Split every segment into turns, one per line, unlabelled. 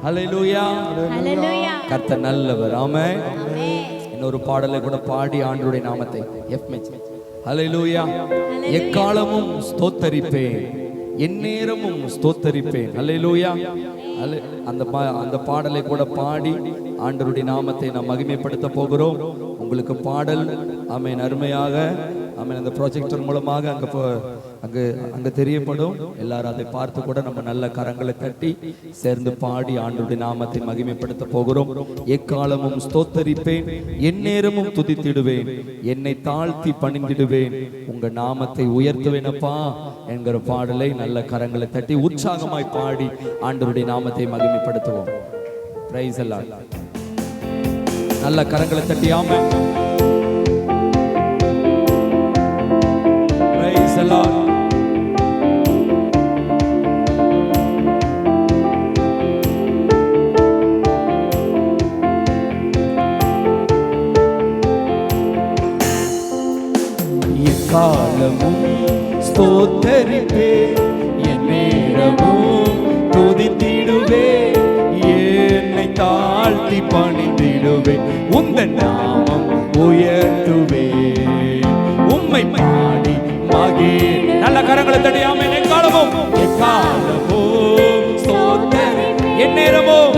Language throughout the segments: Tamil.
ஹல்லேலூயா. கர்த்தர் நல்லவர். ஆமென். இன்னொரு பாடலை கூட பாடி ஆண்டவருடைய நாமத்தை ஹல்லேலூயா. எக்காலமும் ஸ்தோத்தரிப்பேன், எந்நேரமும் ஸ்தோத்தரிப்பேன். ஹல்லேலூயா. அந்த பாடலை கூட பாடி ஆண்டவருடைய நாமத்தை நாம் மகிமைப்படுத்த போகிறோம். உங்களுக்கு பாடல் ஆமென் அருமையாக ஆமென் அந்த ப்ரொஜெக்டர் மூலமாக அங்கே தெரியப்படும். எல்லாரும் அதை பார்த்து கூட நம்ம நல்ல கரங்களை தட்டி சேர்ந்து பாடி ஆண்டவருடைய நாமத்தை மகிமைப்படுத்த போகிறோம். எக்காலமும் ஸ்தோத்தரிப்பேன், எந்நேரமும் துதித்திடுவேன், என்னை தாழ்த்தி பணிந்திடுவேன், உங்க நாமத்தை உயர்த்துவேனப்பா என்கிற பாடலை நல்ல கரங்களை தட்டி உற்சாகமாய் பாடி ஆண்டவருடைய நாமத்தை மகிமைப்படுத்துவோம். Praise the lord. நல்ல கரங்களை தட்டி ஆமென். Price the Lord. எக்காலமும் ஸ்தோத்தரிப்பேன், எந்நேரமும் துதித்திடுவேன், என்னை தாழ்த்தி பணிந்திடுவேன், உந்தன் நாமம் உயர்த்துவேன், உம்மை பாடி நல்ல கரங்களை தட்டியாம எக்காலமும் ஸ்தோத்தரி, எந்நேரமும்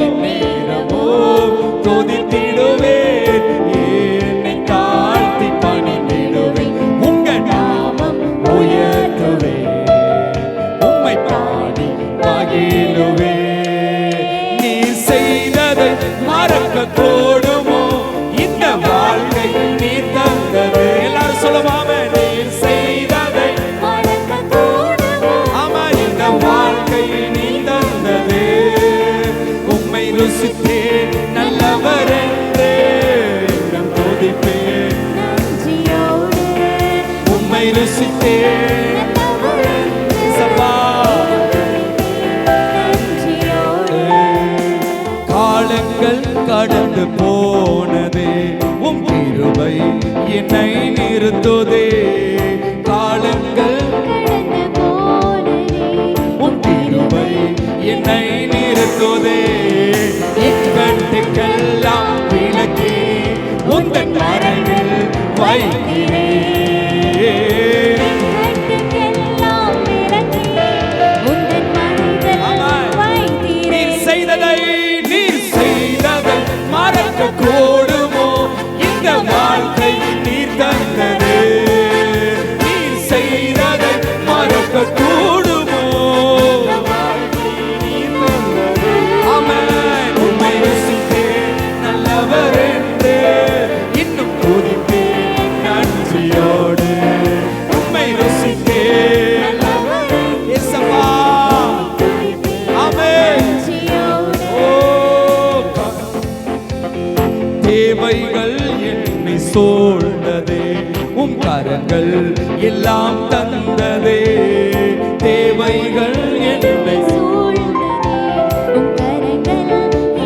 துதித்திடுவேன், என்னை தாழ்த்தி பணிந்திடுவேன், உங்க நாமம் உயர்த்துவேன், உம்மை பாடி மகிழுவேன். நீ செய்ததை மறக்க கூடுமோ, இந்த வாழ்க்கை நீ தந்தது. எல்லாரும் சொல்லுவாங்க, நீ செய்ததை மறக்க கூடுமோ, ஆமா இந்த வாழ்க்கை நீ தந்தது. உம்மை ருசித்தேன் நல்லவர் என்றே இன்னும் துதிப்பேன் நன்றியோடு, உம்மை ருசித்தேன் கடந்து போனதே, உம் கிருபை என்னை நிறுத்துதே. காலங்கள் கடந்து போனதே, உம் கிருபை என்னை நிறுத்துதே. இக்கட்டுக்கெல்லாம் விலக்கி உந்தன் மறைவில் வைக்கிறேன். கூடுமோ, இந்த வாழ்க்கை நீர் தந்தது. நீர் செய்ததை மறக்க கூடுமோ, ஆமென். உம்மை ருசித்தேன் நல்லவர் என்று இன்னும் துதிப்பேன் நன்றியோடு. உம்மை ருசித்தேன் இயேசுவா, ஆமென். தேவைகள் என்னை சூழ்ந்ததே, உம் கரங்கள் எல்லாம் தந்ததே. தேவைகள் என்னை சூழ்ந்ததே, உம் கரங்கள்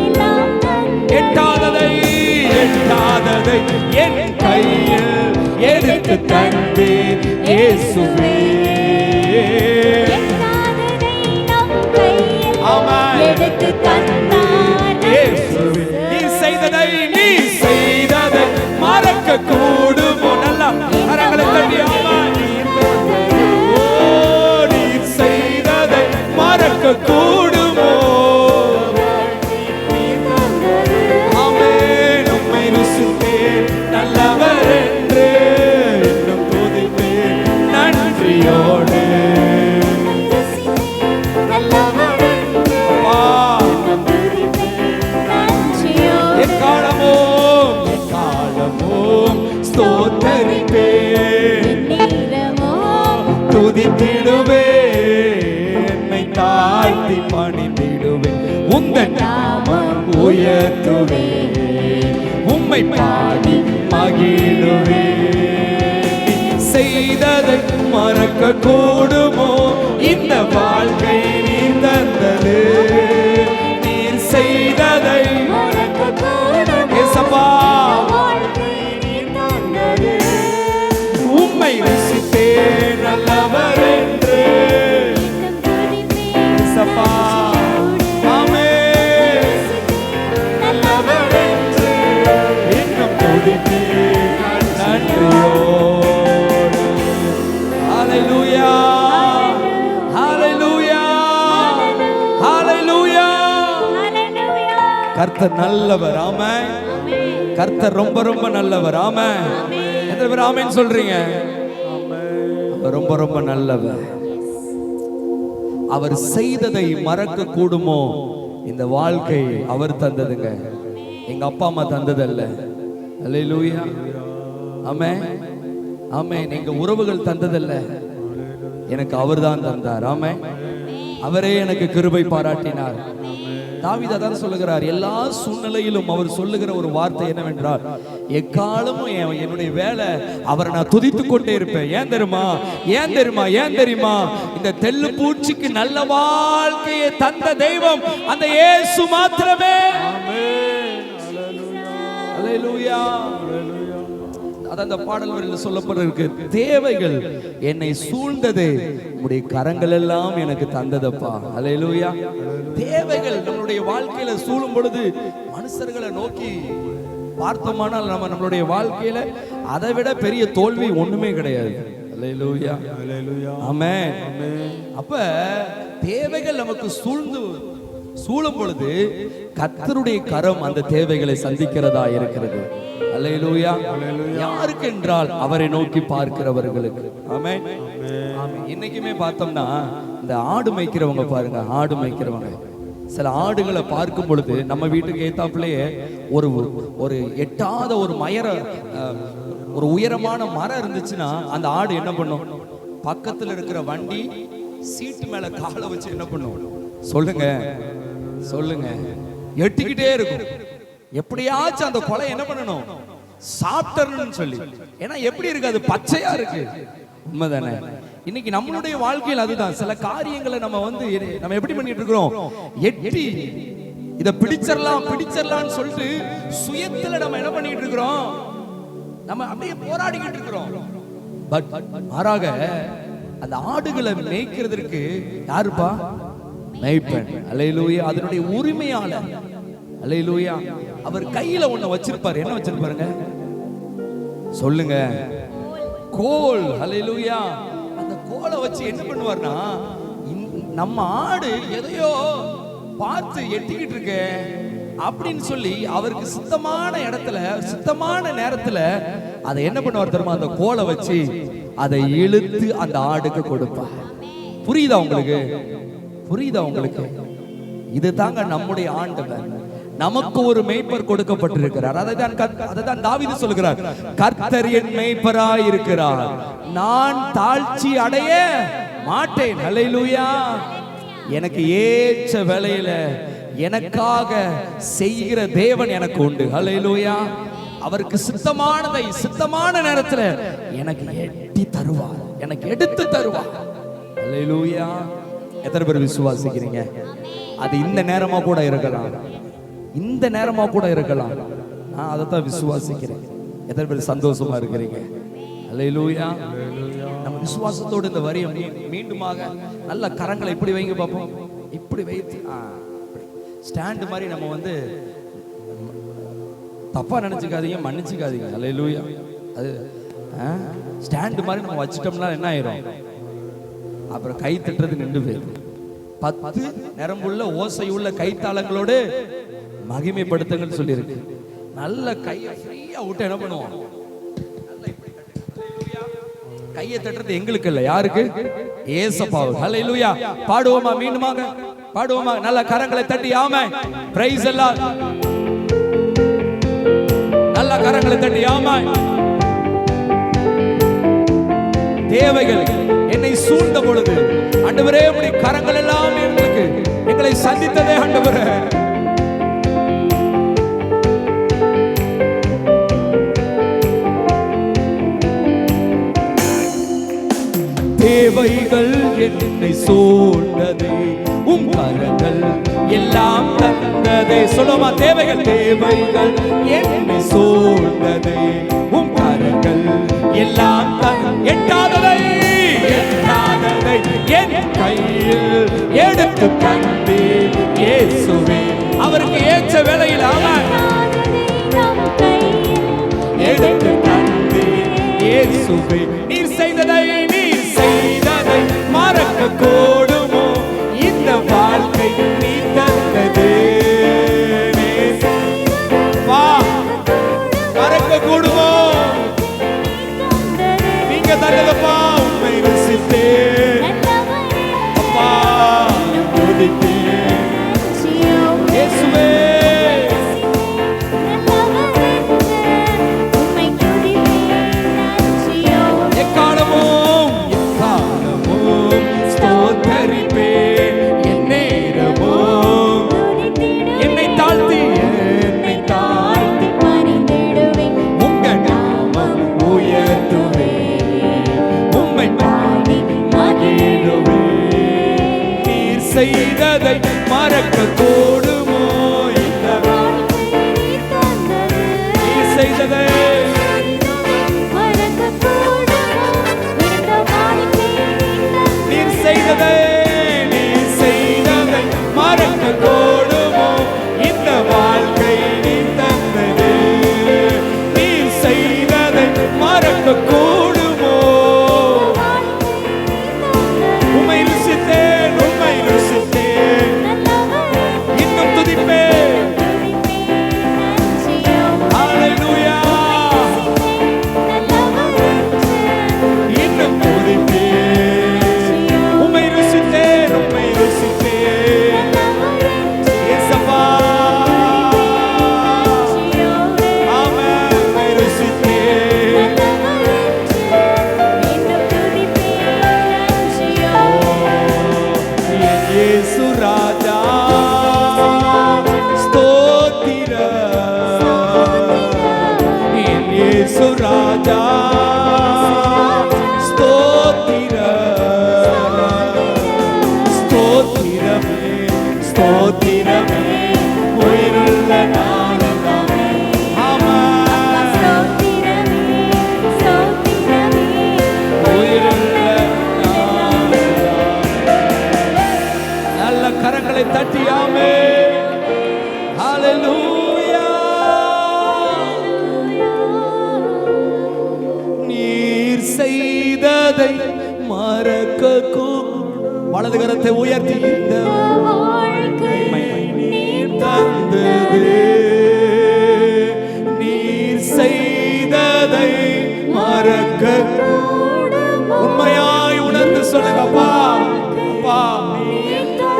எல்லாம் தந்ததே. எட்டாததை என் கையில் எடுத்து தந்தேன் இயேசுவே. எட்டாததை நம் கையில் எடுத்து தந்தார் இயேசுவே. நீ செய்ததை மறக்க கூடுமோ, நல்லா கரங்களை தட்டி ஆமென். நீ செய்ததை மறக்க கூடுமோ, ஆமென். உம்மை ருசித்தேன் நல்லவர் என்று இன்னும் துதிப்பேன் நன்றியோடு. துதித்திடுவேன், என்னை தாழ்த்தி பணிந்திடுவேன், உந்தன் நாமம் உயர்த்துவேன், உம்மை பாடி மகிழுவேன். செய்ததை மறக்க கூடுமோ, இந்த வாழ்க்கை நீ தந்தது. நீர் செய்ததை மறக்க கூடுமோ, இயேசுவா, உம்மை ருசித்தேன் நல்லவர் என்று. ஆமென். கர்த்தர் நல்லவர். ஆமென். கர்த்தர் ரொம்ப ரொம்ப நல்லவர். ஆமென். எத்தனை பேர் ஆமென் சொல்றீங்க? அவர் ரொம்ப ரொம்ப நல்லவர். அவர் செய்ததை மறக்க கூடுமோ? இந்த வாழ்க்கை அவர் தந்ததுங்க, எங்க அப்பா அம்மா தந்ததல்ல. அல்லேலூயா. ஆமென். ஆமென். எங்க உறவுகள் தந்ததல்ல, எனக்கு அவர்தான் தந்தார். ஆமென். அவரே எனக்கு கிருபை பாராட்டினார். தாவீது அதான் சொல்லுகிறார், எல்லா சூழ்நிலையிலும் அவர் சொல்லுகிற ஒரு வார்த்தை என்னவென்றால், எக்காலமும் என்னுடைய வேலை அவரை நான் துதித்துக் கொண்டே இருப்பேன். ஏன் தெரியுமா? ஏன் தெரியுமா? ஏன் தெரியுமா? இந்த தெள்ளு பூச்சிக்கு நல்ல வாழ்க்கையை தந்த தெய்வம் அந்த இயேசு மாத்திரமே. அல்லேலூயா. அதான் அந்த பாடல் வரியில் சொல்லப்பட்டிருக்கு, தேவைகள் என்னை சூழ்ந்தது, உம்முடைய கரங்கள் எல்லாம் எனக்கு தந்ததப்பா. அல்லேலூயா. தேவைகள் நம்மளுடைய வாழ்க்கையில சூழும் பொழுது மனுஷர்களை நோக்கி பார்த்தோமானால் நம்மளுடைய வாழ்க்கையில அதை விட பெரிய தோல்வி ஒண்ணுமே கிடையாது. அல்லேலூயா. ஆமென். அப்ப தேவைகள் நமக்கு சூழும் பொழுது கர்த்தருடைய கரம் அந்த தேவைகளை சந்திக்கிறதா இருக்கிறது. அல்லேலூயா. யாருக்கு என்றால் அவரை நோக்கி பார்க்கிறவர்களுக்கு. ஆமென். இன்னைக்குமே பார்த்தோம்னா இந்த ஆடு மேய்க்கிறவங்க பாருங்க, ஆடு மேய்க்கிறவங்க சில ஆடுகளை பார்க்கும் பொழுது நம்ம வீட்டுக்கு ஏத்தாப்புலயே ஒரு எட்டாத ஒரு ஒரு உயரமான மரம் இருந்துச்சுன்னா அந்த ஆடு என்ன பண்ணும்? பக்கத்துல இருக்கிற வண்டி சீட்டு மேல காலை வச்சு என்ன பண்ணும்? சொல்லுங்க சொல்லுங்க, எட்டிக்கிட்டே இருக்கும். எப்படியாச்சும் அந்த கொலை என்ன பண்ணணும்? சாப்பிட்டர்னு சொல்லி. ஏன்னா எப்படி இருக்கு? அது பச்சையா இருக்கு. உண்மைதானே? இன்னைக்கு நம்மளுடைய வாழ்க்கையில் அதுதான். சில காரியங்களை நம்ம எப்படி பண்ணிட்டு இருக்கிறோம்? எட்டி இத பிடிச்சிடலாம்னு சொல்லிட்டு சுயத்துல நம்ம என்ன பண்ணிட்டு இருக்கிறோம்? நம்ம அப்படியே போராடிக்கிட்டு இருக்கிறோம். பட் மாறாக அந்த ஆடுகளை மேய்க்கிறதுக்கு யாருப்பா? மேய்ப்பன். அல்லேலூயா. அதனுடைய உரிமையாளர். அல்லேலூயா. அவர் கையில ஒண்ணு வச்சிருப்பாரு. என்ன வச்சிருப்பாருங்க? சொல்லுங்க. கோல். அல்லேலூயா. அந்த கோலை வச்சு என்ன பண்ணுவார்னா, நம்ம ஆடு எதையோ பார்த்து எட்டிக்கிட்டு இருக்க அப்படின்னு சொல்லி அவருக்கு சுத்தமான இடத்துல சுத்தமான நேரத்துல அதை என்ன பண்ணுவார் தெரியுமா? அந்த கோலை வச்சு அதை இழுத்து அந்த ஆடுக்கு கொடுப்பார். புரியுதா உங்களுக்கு? புரியுதா உங்களுக்கு? இது தாங்க நம்முடைய ஆண்டவர். நமக்கு ஒரு மேய்ப்பர் கொடுக்கப்பட்டிருக்கிறார். அதைதான் தாவீது சொல்கிறார், கர்த்தர் என் மேய்ப்பராய் இருக்கிறார், நான் தாழ்ச்சி அடைய மாட்டேன். அல்லேலூயா. எனக்கு ஏற்ற வேளையில எனக்காக செய்கிற தேவன் எனக்கு உண்டு. அல்லேலூயா. அவருக்கு சித்தமானதை சித்தமான நேரத்தில் எனக்கு எட்டி தருவார், எனக்கு எடுத்து தருவார். அல்லேலூயா. எத்தனை பேர் விசுவாசிக்கிறீங்க? அது இந்த நேரமா கூட இருக்கலாம், இந்த நேரமா கூட இருக்கலாம். நான் அதை தான் விசுவாசிக்கிறேன். எத்தனை பேர் சந்தோஷமா இருக்கிறீங்க? அல்லேலூயா. நம்ம விசுவாசத்தோடு இந்த வரியை மீண்டுமாக நல்ல கரங்களை இப்படி வைங்க பார்ப்போம். இப்படி வைத்து ஸ்டாண்ட் மாதிரி நம்ம தப்பா நினைச்சுக்காதீங்க, மன்னிச்சுக்காதீங்க. அல்லேலூயா. அது ஸ்டாண்ட் மாதிரி நம்ம வச்சிட்டோம்னா என்ன ஆயிரும்? அப்புறம் கை தட்டுறது நின்று போயிடும். 10 நரம்புள்ள ஓசையுள்ள கைத்தாளங்களோடு மகிமைப்படுத்துங்கன்னு சொல்லி இருக்கு. நல்ல கையை ஃப்ரீயா விட்டு என்ன பண்ணுவோம்? கையை தட்டுறது எங்களுக்கு இல்ல, யாருக்கு? ஏசப்பாவுக்கு. ஹல்லேலூயா. பாடுவோமா? மீண்டுமாக பாடுவோமா? நல்ல கரங்களை தட்டி ஆமென். பிரைஸ் எல்லாம் நல்ல கரங்களை தட்டி ஆமென். தேவைகள் என்னை சூழ்ந்த பொழுது ஆண்டவரே உம்முடைய கரங்கள் எல்லாம் எங்களை சந்தித்ததே ஆண்டவரே. தேவைகள் என்னை சூழ்ந்ததே, உம் கரங்கள் எல்லாம் தந்ததே. சொல்லுமா? தேவைகள் என்னை சூழ்ந்ததே, உம் கரங்கள் எல்லாம் எட்டாததை என் கையில் எடுத்து தந்தே இயேசுவே. அவருக்கு ஏற்ற வேளையில் எடுத்து தந்தே இயேசுவே. நீர் செய்ததை மறக்க கூடுமோ? இந்த வாழ்க்கை நீ தந்ததே. கூடுமோ இந்த நீ செய்ததை நீர் செய்ததை நீர் செய்ததை மறக்க கூடுமோ இந்த வாழ்க்கை நீ தந்தது நீர் செய்ததை மறக்க கூடுமோ உம்மை ருசித்தேன் இன்னும் துதிப்பேன் ஹல்லேலூயா இன்னும் துதிப்பேன் உம்மை ருசித்தேன் இயேசப்பா ஆமென் உம்மை ருசித்தேன் என் இயேசு ராஜா ஸ்தோத்திரம் என் இயேசு ராஜா ஸ்தோத்திரமே உயிருள்ள நாளெல்லாமே ஆமென் உயிருள்ள நாளெல்லாமே நல்ல கரங்களை தட்டி ஆமென் ஹல்லேலூயா நீர் செய்ததை மறக்க வலது கரத்தை உயர்த்தி இந்த நீர் தந்தது நீர் செய்ததை மறக்க உண்மையாய் உணர்ந்து சொல்லுங்க அப்பா அப்பா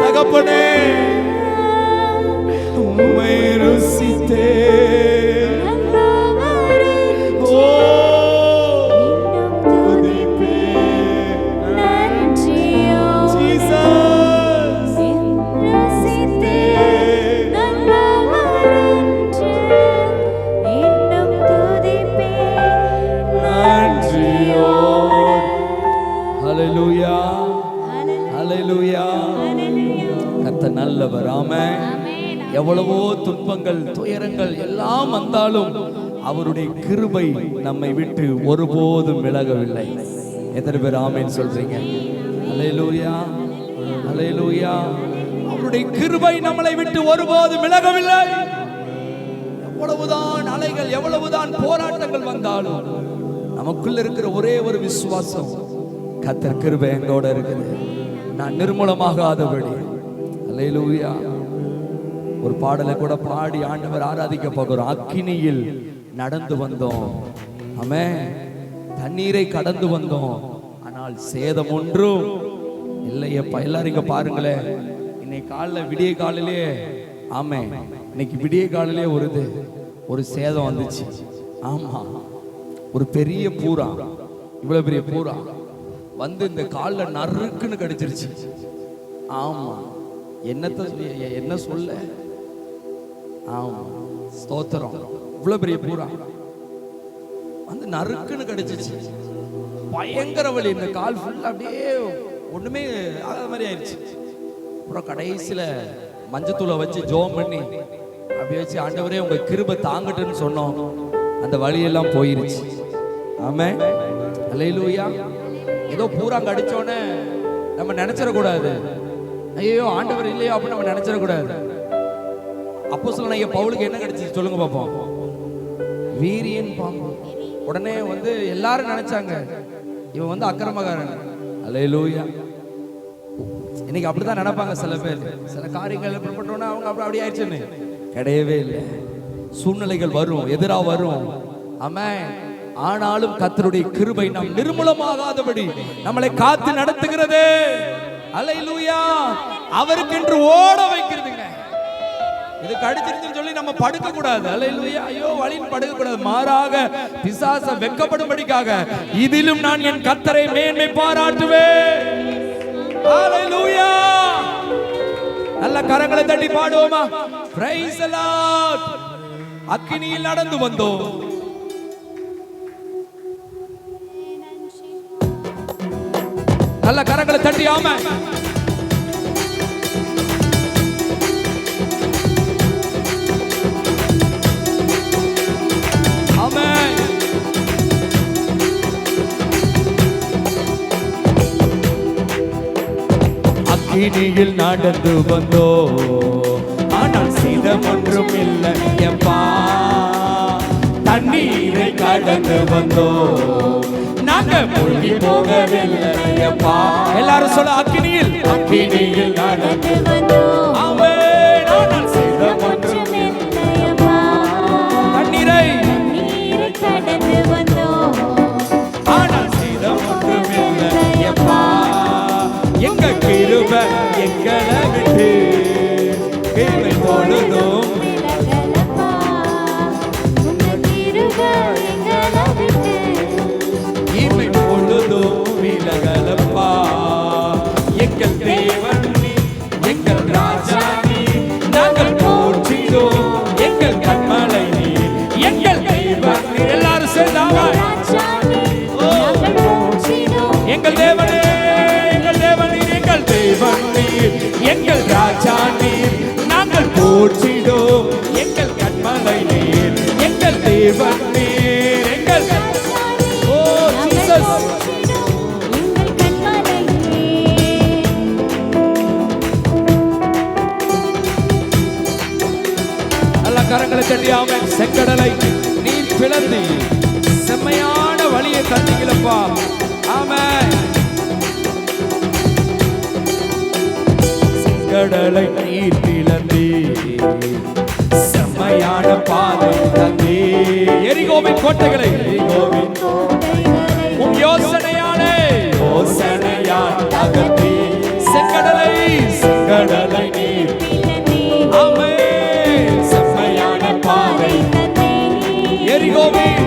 தகப்பனே உம்மை ருசித்தே கர்த்தர் நல்லவர் ஆமென் எவ்வளவோ துன்பங்கள் துயரங்கள் எல்லாம் வந்தாலும் அவருடைய கிருபை நம்மை விட்டு ஒருபோதும் விலகவில்லை. எத்தனை பேர் ஆமென் சொல்றீங்க? அல்லேலூயா அல்லேலூயா. அவருடைய கிருபை நம்மளை விட்டு ஒருபோதும் விலகவில்லை. எவ்வளவுதான் அலைகள் எவ்வளவுதான் போராட்டங்கள் வந்தாலும் நமக்குள்ள இருக்கிற ஒரே ஒரு விசுவாசம், கர்த்தர் கிருபை எங்கோட இருக்குது, நான் நிர்மூலமாகாதபடி. அல்லேலூயா. ஒரு பாடலை கூட பாடி ஆண்டவர் ஆராதிக்க போகிறோம். அக்கினியில் நடந்து வந்தோம், ஆமென், தண்ணீரை கடந்து வந்தோம், ஆனால் சேதம் ஒன்றும் இல்லையப்பா. எல்லாரும் இங்க பாருங்களேன், இன்னைக்கு காலைல விடிய காலையிலே, ஆமென், இன்னைக்கு விடிய காலையிலே ஒரு சேதம் வந்துச்சு. ஆமா, ஒரு பெரிய பூரா, இவ்வளவு பெரிய பூரா வந்து இந்த காலில் நறுக்குன்னு கடிச்சிருச்சு. ஆமா, என்ன சொல்ல, ஆமா, ஸ்தோத்திரம். இவ்வளவு பெரிய பூரா வந்து நறுக்குன்னு கடிச்சிருச்சு. பயங்கர வலி, இந்த கால் ஃபுல்லா அப்படியே ஒண்ணுமே ஆகாத மாதிரி ஆயிடுச்சு. அப்புறம் கடைசியில மஞ்சத்தூளை வச்சு ஜோம் பண்ணி அப்படியே வச்சு, ஆண்டவரே உங்க கிருபை தாங்கட்டுன்னு சொன்னோம். அந்த வலியெல்லாம் போயிருச்சு. ஆமென், அல்லேலூயா. ஏதோ பூரா கடிச்சோன்னே நம்ம நினைச்சிடக்கூடாது, ஐயோ ஆண்டவர் இல்லையோ அப்படின்னு நம்ம நினைச்சிடக்கூடாது. அப்போஸ்தலன் ஐயா பவுலுக்கு என்ன கிடைச்சிச்சு சொல்லுங்க பாப்போம்? வீரியன் பாம்பு. உடனே வந்து எல்லாரும் நினைச்சாங்க இவன் வந்து அக்கிரமக்காரன். அல்லேலூயா. இன்னைக்கு அப்படிதான் நினைப்பாங்க சில பேர். சில காரியங்கள் எப்படி பண்றோம்னா அவங்க அப்படி ஆயிடுச்சுன்னு. கிடையவே இல்லை. சூழ்நிலைகள் வரும், எதிரா வரும், ஆமென். ஆனாலும் கர்த்தருடைய கிருபை நாம் நிர்மூலமாகாதபடி நம்மளை காத்து நடத்துகிறது. அல்லேலூயா. அவருக்கென்று ஓட வைக்கிறதுங்க. இது கடிச்சிருச்சுன்னு சொல்லி நம்ம படுக்க கூடாது. அல்லேலூயா. ஐயோ வலின்னு படுக்க கூடாது. மாறாக பிசாச வெட்கப்படும்படிக்காக இதிலும் நான் என் கர்த்தரை மேன்மை பாராட்டுவேன். அல்லேலூயா. நல்ல கரங்களை தட்டி பாடுவோமா? Praise the lord. அக்கினியில் நடந்து வந்தோம். நல்ல கரங்களை தட்டி ஆமென். அக்கினியில் நடந்து வந்தோ, ஆனால் சேதம் ஒன்றும் இல்லை எப்பா. தண்ணீரை கடந்து வந்தோ, நாங்க மூழ்கி போகவில்லை எப்பா. எல்லாரும் சொல்ல, அக்கினியில் அக்கினியில் நடந்து வந்தோ, ஆமென், ஆனால் சேதம் ஒன்றும் இல்லை எப்பா. தண்ணீரை கடந்து வந்தோ, ஆனால் சேதம் ஒன்றும் இல்லை எப்பா. எங்க கிருபை எங்களை விட்டு கிருபை பொழுதும் விலகலப்பா. உங்க கிருபை எங்களை விட்டு கிருபை பொழுதும் விலகலப்பா. எங்கள் தேவன் நீ, எங்கள் ராஜா நீ, நாங்கள் போற்றினோம் எங்கள் கண்மலை நீ, எங்கள் தேவன் நீ. எல்லாரும் சேர்ந்தாவா, எங்கள் தேவனே, எங்கள் தேவனே, எங்கள் தேவன் நீர், எங்கள் ராஜா நீர், நாங்கள் போற்றினோம் எங்கள் கண்மலை நீர், எங்கள் தேவன் நீர், எங்கள் ஓ ஜீசஸ். எல்லா கரங்களை தட்டி ஆமென். செங்கடலை நீர் பிளந்து செம்மையான வழியை தந்தீங்களப்பா. ஆமென். கடலை நீர் பிளந்தே செம்மையான பாதை தந்தே. எரிகோவின் கோட்டைகளை உம் யோசனையாலே யோசனையால் அகற்றி செங்கடலை செங்கடலை நீர் ஆமென். செம்மையான பாதை எரிகோவின்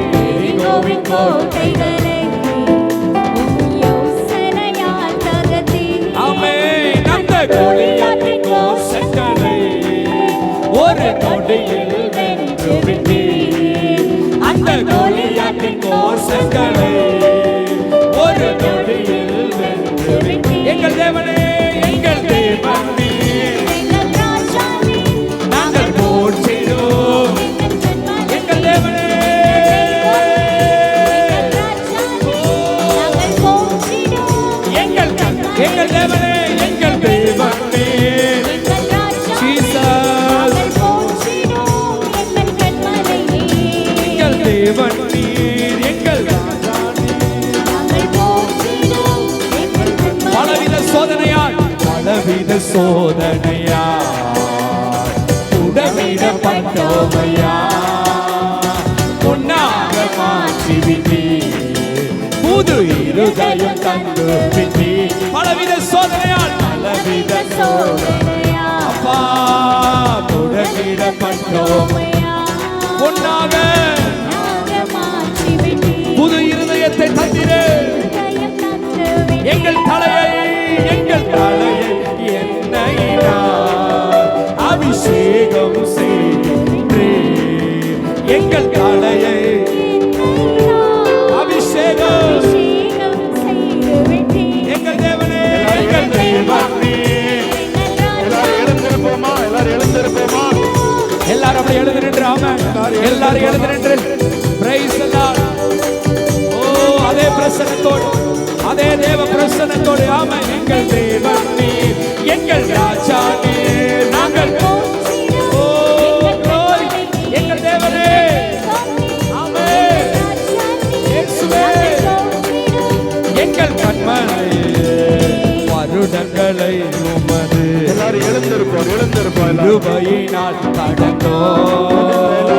கோட்டைகளை ஆமென். அந்த கோலியாத்தின் கோஷங்களை ஒரு நொடியில் வென்று விட்டீர். அந்த கோலியாத்தின் கோஷங்களை ஒரு நொடியில் வென்று விட்டீர். எங்கள் தேவனே, எங்கள் தேவன் நீர், நாங்கள் போற்றினோம் எங்கள் தேவனே. எங்கள் தேவனே, எங்கள் தேவன் நீர், ஜீசஸ். எங்கள் தேவன் நீர், எங்கள் ராஜா நீர். பலவித சோதனையால் பலவித சோதனையால் உடவிடப்பட்டோமையா பொன்னாக மாற்றி விட்டீர். புது இருதயம் தந்து விட்டீர். பலவித சோதனையால் பலவித சோதனையால் அப்பா உடவிடப்பட்டோம் பொன்னாக மாற்றி விட்டீர். புது இருதயத்தை தந்திரே. எங்கள் தலையை எண்ணெயினால் அபிஷேகம் செய்கின்றீர். எங்கள் தலையை அபிஷேகம். எங்கள் தேவனே, எங்கள் தேவன் நீர். எல்லாரும் எழுந்திருப்போமா, எல்லாரும் எழுந்திருப்போமா, எல்லாரும் அப்படி எழுந்து நின்று. ஆமென். எல்லாரும் எழுந்து நின்று பிரைஸ் தி லார்ட். ஓ அதே பிரசன்னத்தோடு, அதே தேவ பிரசன்னத்தோடு. ஆமென். எங்கள் தேவன் நீர், எங்கள் ராஜா நீர், நாங்கள் ஓ glory எங்கள் தேவனே. ஆமென். இயேசுவே எங்கள் கண்மலை வருடங்களை உமது எல்லாரும் எழுந்திருப்போம் கிருபையினால் கடந்தோம்.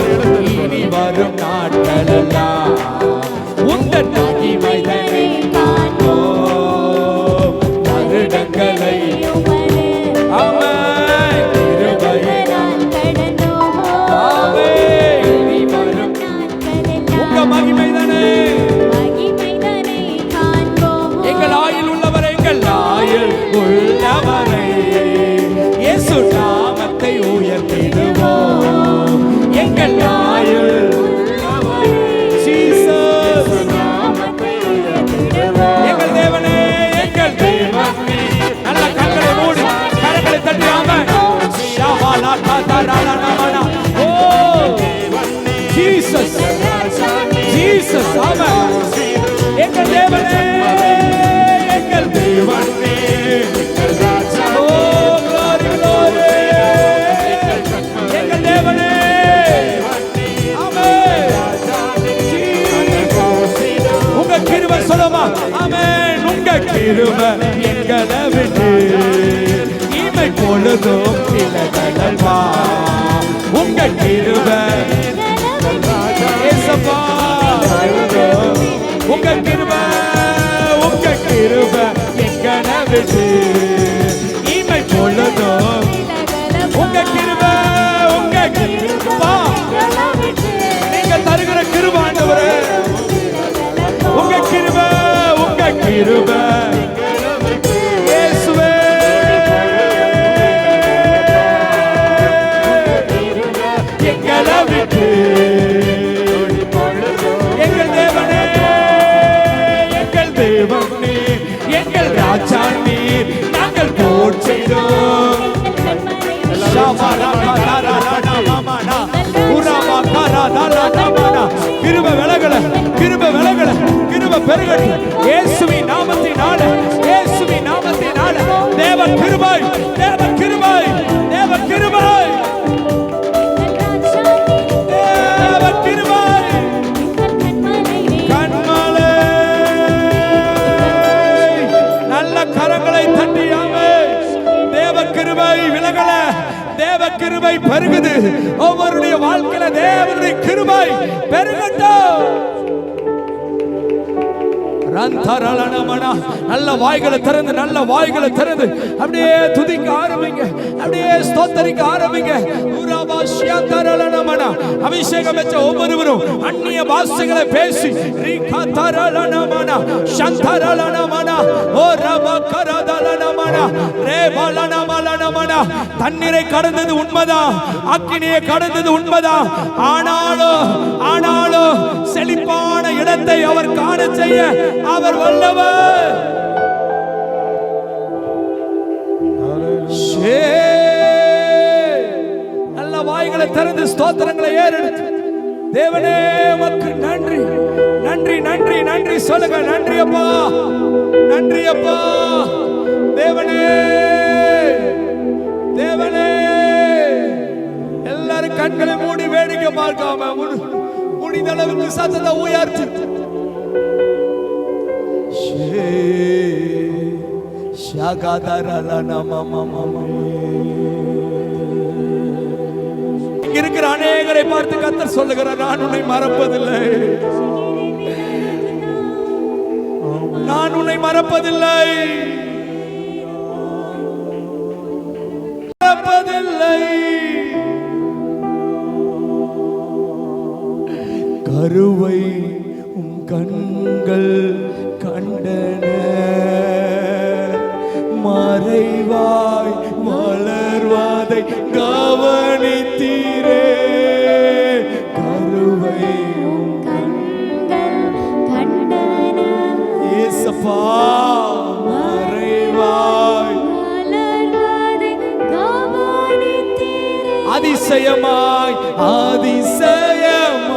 இனி வரும் நாட்களெல்லாம் உந்தன் மகிமைதனை காண்போம். வருடங்களை ஆமென் கிருபையினால் கடந்தோம். ஆமென். இனி வரும் உங்க மகிமைதனை எங்கள் ஆயுள் உள்ளவரை, எங்கள் ஆயுள் உள்ளவரை இயேசு நாமத்தை உயர்த்திடுவோம். எங்கள் ஆயுள் உள்ளவரை ஜீசஸ். கிருபை எங்களை விட்டு இமை பொழுதும் விலகலப்பா. உங்க கிருபை ஏசப்பா, உங்க கிருபை எங்களை விட்டு இமை பொழுதும் உங்க கிருபை நீங்க தருகிற கிருபை ஆண்டவரே, உங்க கிருபை இயேசுவே. எங்களை விட்டு எங்கள் தேவனே, எங்கள் ராஜா நீர், நாங்கள் போர் செய்தோம். கிருபை விலகல, கிருபை பெருகட்டும் இயேசுவின் நாமத்தினால, இயேசுவின் நாமத்தினால. தேவ கிருபை, தேவ கிருபை, தேவ கிருபை, தேவ கிருபை. கண்மலை நல்ல கரங்களை தட்டியாமே. தேவ கிருபை விலகல, தேவ கிருபை பெருகுது. ஒவ்வொருடைய வாழ்க்கையில தேவனுடைய கிருபை பெருகட்டும். நல்ல வாய்களை திறந்து, நல்ல வாய்களை திறந்து அப்படியே துதிக்க ஆரம்பிங்க, அப்படியே ஸ்தோத்தரிக்க ஆரம்பிங்க. அபிஷேகம் பெற்ற ஒவ்வொருவரும் அந்நிய பாஷைகளை பேசி தண்ணீரை கடந்தது உண்மைதான், அக்கினியை கடந்தது உண்மைதான். ஆனாலும் செழிப்பான இடத்தை அவர் காண செய்ய அவர் வல்லவர். நல்ல வாய்களை திறந்து ஸ்தோத்திரங்களை ஏறெடுத்து தேவனே உமக்கு நன்றி, நன்றி, நன்றி, நன்றி சொல்லுங்க. நன்றி அப்பா, நன்றி அப்பா. தேவனே, தேவனே. எல்லாரும் கண்களை மூடி வேடிக்கை பார்க்காம முடிந்த அளவுக்கு சத்தத்தை உயர்த்தி இருக்கிற அநேகரை பார்த்து கர்த்தர் சொல்லுகிறார், நான் உன்னை மறப்பதில்லை, நான் உன்னை மறப்பதில்லை, மறப்பதில்லை. கருவை உம் கண்கள் கண்டன, மறைவாய் வளர்வதை கவனித்தீரே. கருவை உம் கண்கள் கண்டன, இயேசுவா, மறைவாய் வளர்வதை கவனித்தீரே. அதிசயமாய், அதிசயமாய்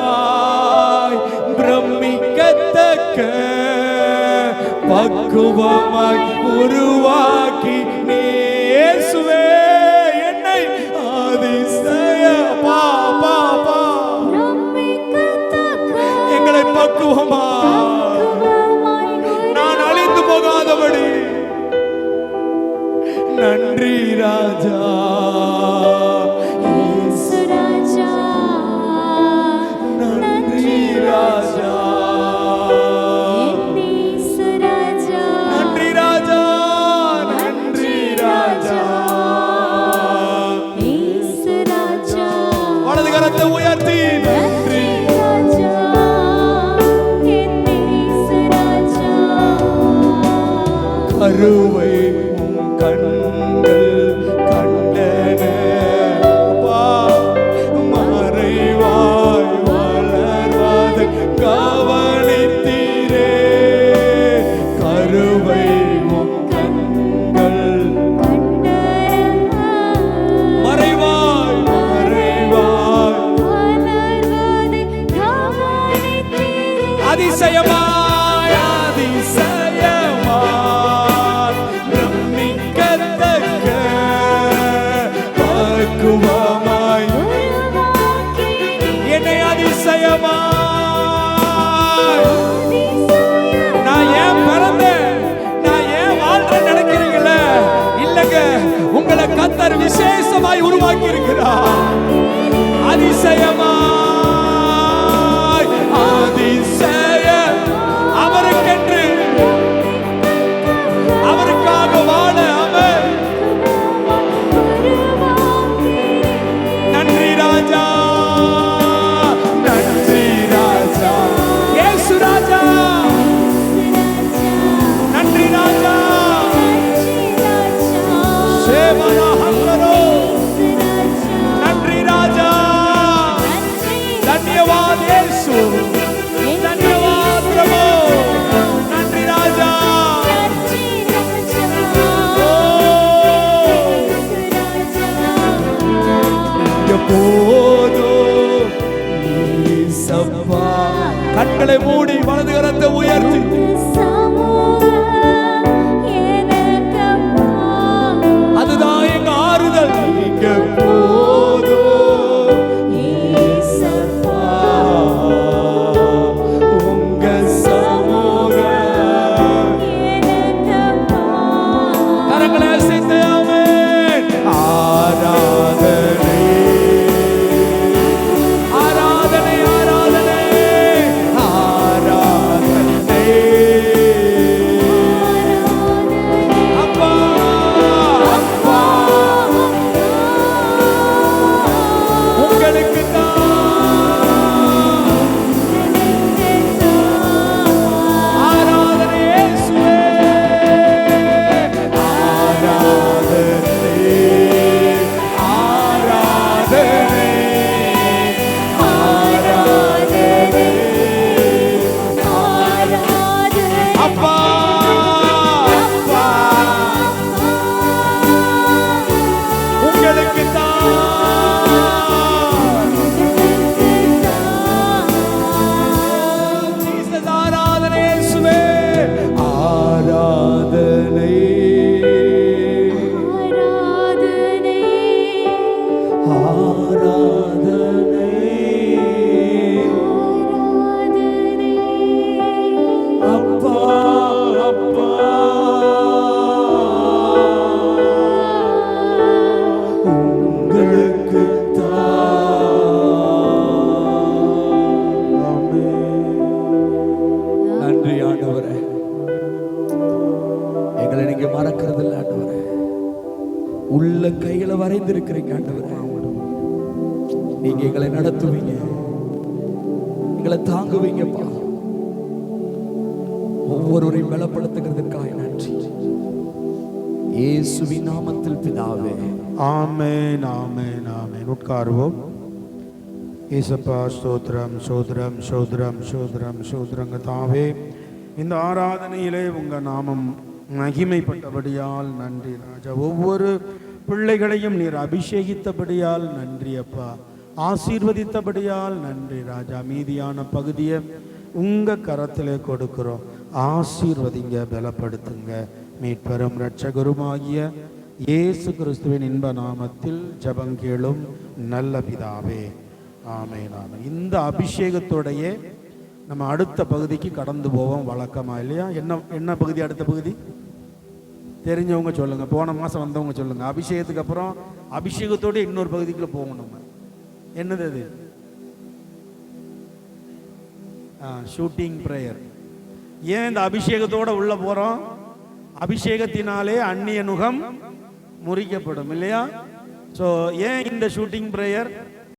பிரமிக்கத்தக்க பக்குவமாய் உருவாக்கி இயேசுவே என்னை அதிசயமா எங்களை பக்குவமா நான் அழிந்து போகாதபடி. நன்றி ராஜா, நன்றி ராஜா, உயர்த்தி நன்றி கருவை உம் கண்கள் கண்டன, மறைவாய் வளர்வதை கவனித்தீரே. கருவை உம் கண்கள் கண்டன, மறைவாய் அதிசயமாய், அதிசயமாய் பிரமிக்கத்தக்க பக்குவமாய் என்னை அதிசயமாய். நான் ஏன் பிறந்தேன், நான் ஏன் விசேஷமாய் உருவாக்கி இருக்கிறார். அதிசயமாய் அதிசய அவருக்கென்று அவருக்காக வாழ அவர். நன்றி ராஜா, நன்றி ராஜா, இயேசு ராஜா, நன்றி ராஜா. சேவனா ஹங்கரோ, நன்றி ராஜா, धन्यवाद यीशु, धन्यवाद प्रभु, நன்றி ராஜா. எப்போதும் இயேசப்பா. கண்களை மூடி வலது கரத்தை உயர்த்தி அதுதான் எங்க ஆறுதல். நீங்க போதும் இயேசப்பா, உங்க சமூகம் கரங்களை அசைத்து ஆமென். ஆராதனை ஆராதனை ஆராதனை ஆராதனை அப்பா அப்பா உங்களுக்கு ஆராதனை இயேசுவே. ஆராதனை ஆராதனை ஆராதனை அப்பா அப்பா உங்களுக்கு ஜீசஸ். ஆராதனை இயேசுவே. ஆராதனை ஆராதனை அப்பா அப்பா உங்களுக்கு நன்றி ஆண்டவரே. எங்களை நீங்க மறக்கிறது இல்லை ஆண்டவரே. உள்ள கைகளை வரைந்திருக்கிறீங்க ஆண்டவரே. நீங்க எங்களை நடத்துவீங்க, எங்களை தாங்குவீங்கப்பா. ஒவ்வொருவரையும் பலப்படுத்துகிறதுக்காக நன்றி. இயேசுவின் நாமத்தில் பிதாவே,
ஆமென் ஆமென் ஆமென். உட்காருவோம். ஏசப்பா ஸ்தோத்திரம் ஸ்தோத்திரம் ஸ்தோத்திரம் ஸ்தோத்திரம் ஸ்தோத்திரங்க தாவே. இந்த ஆராதனையிலே உங்க நாமம் மகிமைப்பட்டபடியால் நன்றி ராஜா. ஒவ்வொரு பிள்ளைகளையும் நீர் அபிஷேகித்தபடியால் நன்றி அப்பா. ஆசீர்வதித்தபடியால் நன்றி ராஜா. மீதியான பகுதியை உங்க கரத்திலே கொடுக்கிறோம். ஆசீர்வதிங்க, பலப்படுத்துங்க. மீட்பெரும் இரட்சகருமாகிய இயேசு கிறிஸ்துவின் இன்ப நாமத்தில் ஜெபம் கேளும் நல்ல பிதாவே, ஆமென் ஆமென். இந்த அபிஷேகத்தோடைய நம்ம அடுத்த பகுதிக்கு கடந்து போவோம் வழக்கமா இல்லையா? என்ன பகுதி? அடுத்த பகுதி தெரிஞ்சவங்க சொல்லுங்க. போன மாசம் வந்தவங்க சொல்லுங்க. அபிஷேகத்துக்கு அப்புறம் அபிஷேகத்தோட இன்னொரு பகுதிக்குள்ள போவோம் நம்ம. என்னது அது? Shooting prayer. ஏன் இந்த அபிஷேகத்தோட உள்ள போறோம்? அபிஷேகத்தினாலே அந்நிய நுகம் முறிக்கப்படும் இல்லையா? ஸோ ஏன் இந்த ஷூட்டிங் பிரேயர்?